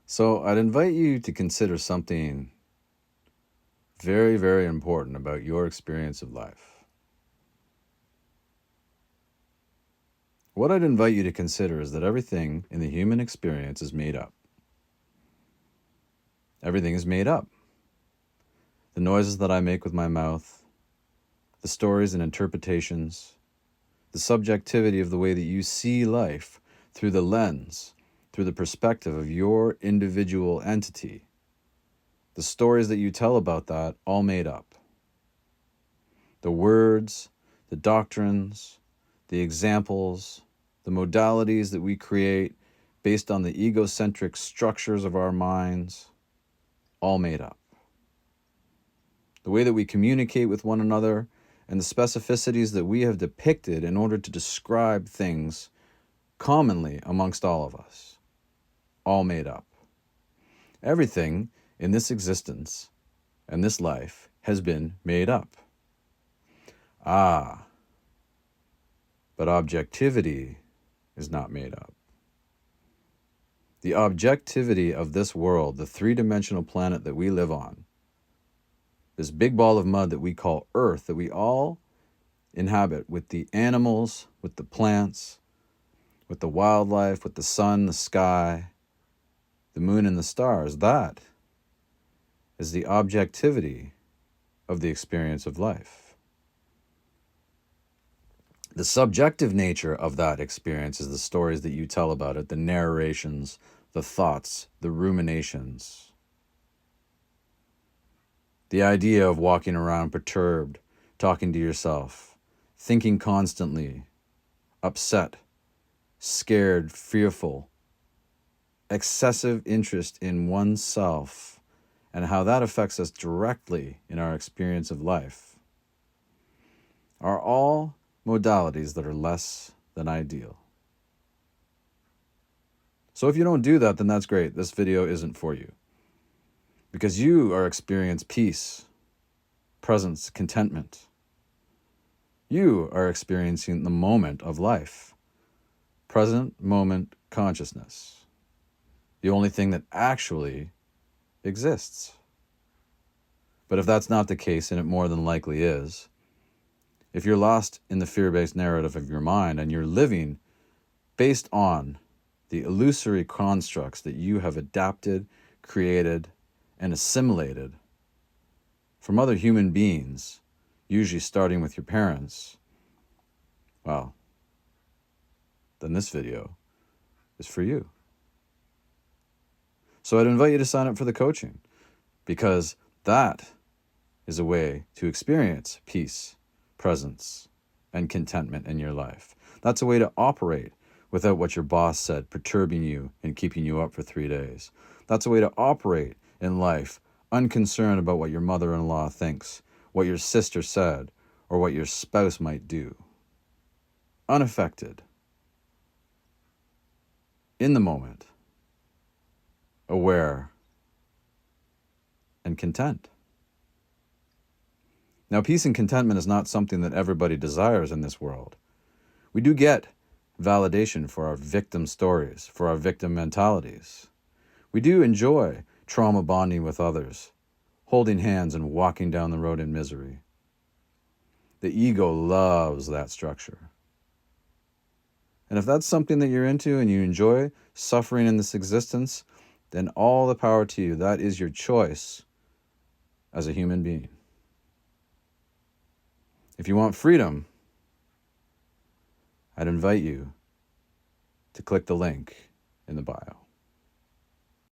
So I'd invite you to consider something very, very important about your experience of life. What I'd invite you to consider is that everything in the human experience is made up. Everything is made up. The noises that I make with my mouth, the stories and interpretations, the subjectivity of the way that you see life through the lens, through the perspective of your individual entity, the stories that you tell about that, all made up. The words, the doctrines, the examples, the modalities that we create based on the egocentric structures of our minds, all made up. The way that we communicate with one another and the specificities that we have depicted in order to describe things commonly amongst all of us, all made up. Everything in this existence and this life has been made up. But objectivity is not made up. The objectivity of this world, the three-dimensional planet that we live on, this big ball of mud that we call Earth, that we all inhabit with the animals, with the plants, with the wildlife, with the sun, the sky, the moon, and the stars, that is the objectivity of the experience of life. The subjective nature of that experience is the stories that you tell about it, the narrations, the thoughts, the ruminations. The idea of walking around perturbed, talking to yourself, thinking constantly, upset, scared, fearful, excessive interest in oneself, and how that affects us directly in our experience of life, are all modalities that are less than ideal. So if you don't do that, then that's great. This video isn't for you. Because you are experiencing peace, presence, contentment. You are experiencing the moment of life. Present moment consciousness. The only thing that actually exists. But if that's not the case, and it more than likely is, if you're lost in the fear-based narrative of your mind and you're living based on the illusory constructs that you have adapted, created, and assimilated from other human beings, usually starting with your parents, well, then this video is for you. So I'd invite you to sign up for the coaching, because that is a way to experience peace, presence, and contentment in your life. That's a way to operate without what your boss said perturbing you and keeping you up for 3 days. That's a way to operate in life unconcerned about what your mother-in-law thinks, what your sister said, or what your spouse might do. Unaffected. In the moment. Aware. And content. Now, peace and contentment is not something that everybody desires in this world. We do get validation for our victim stories, for our victim mentalities. We do enjoy trauma bonding with others, holding hands and walking down the road in misery. The ego loves that structure. And if that's something that you're into and you enjoy suffering in this existence, then all the power to you. That is your choice as a human being. If you want freedom, I'd invite you to click the link in the bio.